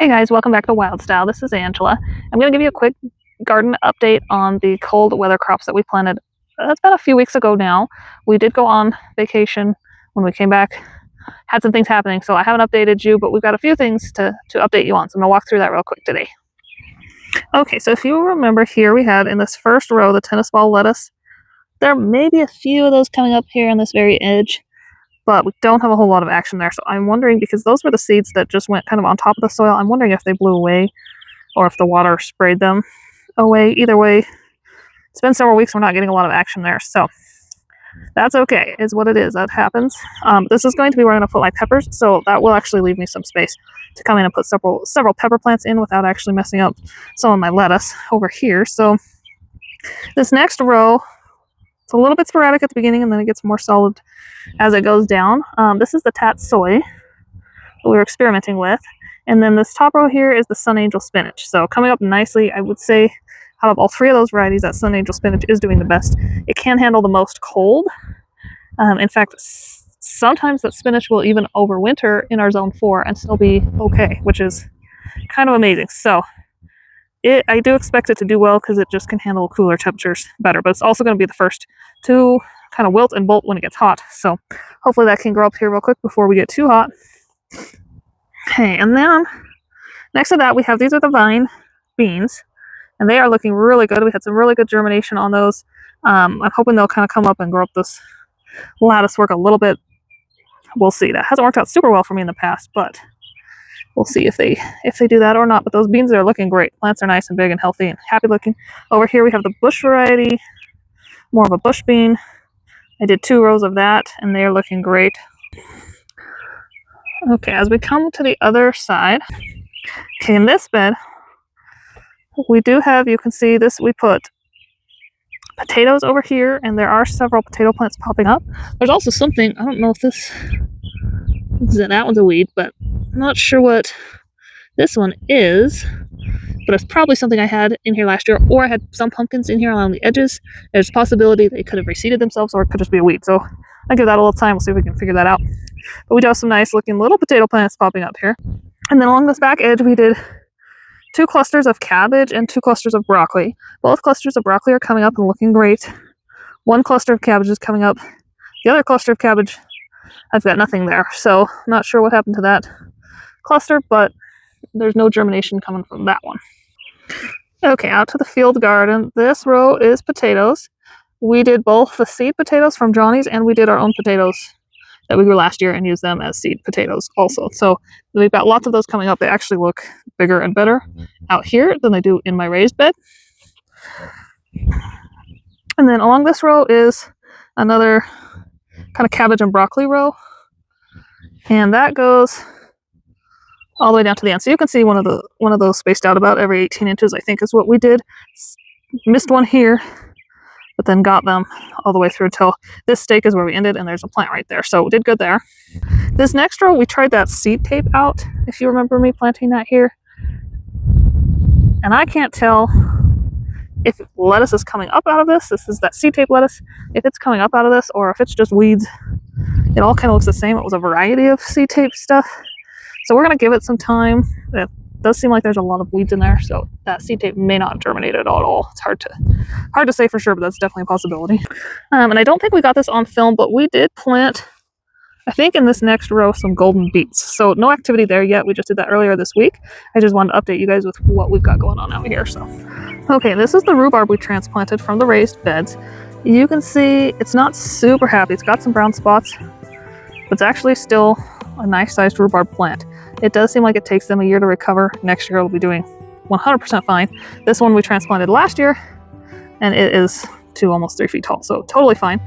Hey guys, welcome back to Wild Style. This is Angela. I'm going to give you a quick garden update on the cold weather crops that we planted. It's been a few weeks ago now. We did go on vacation. When we came back, had some things happening, so I haven't updated you, but we've got a few things to update you on, so I'm going to walk through that real quick today. Okay, so if you remember here, we had in this first row the tennis ball lettuce. There may be a few of those coming up here on this very edge, but we don't have a whole lot of action there. So I'm wondering, because those were the seeds that just went kind of on top of the soil, I'm wondering if they blew away or if the water sprayed them away. Either way, it's been several weeks, we're not getting a lot of action there. So that's okay, is what it is. That happens. This is going to be where I'm going to put my peppers, so that will actually leave me some space to come in and put several pepper plants in without actually messing up some of my lettuce over here. So this next row, it's a little bit sporadic at the beginning, and then it gets more solid as it goes down. This is the tat soy that we were experimenting with. And then this top row here is the Sun Angel spinach. So coming up nicely, I would say out of all three of those varieties, that Sun Angel spinach is doing the best. It can handle the most cold. In fact, sometimes that spinach will even overwinter in our zone 4 and still be okay, which is kind of amazing. So I do expect it to do well because it just can handle cooler temperatures better, but it's also going to be the first to kind of wilt and bolt when it gets hot. So hopefully that can grow up here real quick before we get too hot. Okay, and then next to that, these are the vine beans, and they are looking really good. We had some really good germination on those. I'm hoping they'll kind of come up and grow up this lattice work a little bit. We'll see. That hasn't worked out super well for me in the past, but we'll see if they do that or not. But those beans are looking great. Plants are nice and big and healthy and happy looking. Over here we have the bush variety, more of a bush bean. I did 2 rows of that, and they're looking great. Okay, as we come to the other side, okay, in this bed, we do have, you can see this, we put potatoes over here, and there are several potato plants popping up. There's also something, I don't know if that one's a weed, but I'm not sure what this one is, but it's probably something I had in here last year, or I had some pumpkins in here along the edges. There's a possibility they could have reseeded themselves, or it could just be a weed. So I'll give that a little time. We'll see if we can figure that out. But we do have some nice looking little potato plants popping up here. And then along this back edge, we did 2 clusters of cabbage and 2 clusters of broccoli. Both clusters of broccoli are coming up and looking great. 1 cluster of cabbage is coming up. The other cluster of cabbage, I've got nothing there. So not sure what happened to that cluster, but there's no germination coming from that one. Okay, out to the field garden. This row is potatoes. We did both the seed potatoes from Johnny's, and we did our own potatoes that we grew last year and used them as seed potatoes also. So we've got lots of those coming up. They actually look bigger and better out here than they do in my raised bed. And then along this row is another kind of cabbage and broccoli row. And that goes all the way down to the end. So you can see one of those spaced out about every 18 inches, I think is what we did. Missed one here, but then got them all the way through till this stake is where we ended, and there's a plant right there. So we did good there. This next row, we tried that seed tape out, if you remember me planting that here. And I can't tell if lettuce is coming up out of this. This is that seed tape lettuce. If it's coming up out of this, or if it's just weeds. It all kind of looks the same. It was a variety of seed tape stuff. So we're going to give it some time. It does seem like there's a lot of weeds in there, so that seed tape may not germinate at all. It's hard to say for sure, but that's definitely a possibility. And I don't think we got this on film, but we did plant, I think in this next row, some golden beets. So no activity there yet. We just did that earlier this week. I just wanted to update you guys with what we've got going on out here. So, okay, this is the rhubarb we transplanted from the raised beds. You can see it's not super happy. It's got some brown spots, but it's actually still a nice sized rhubarb plant. It does seem like it takes them a year to recover. Next year it'll be doing 100% fine. This one we transplanted last year, and it is almost 3 feet tall, so totally fine.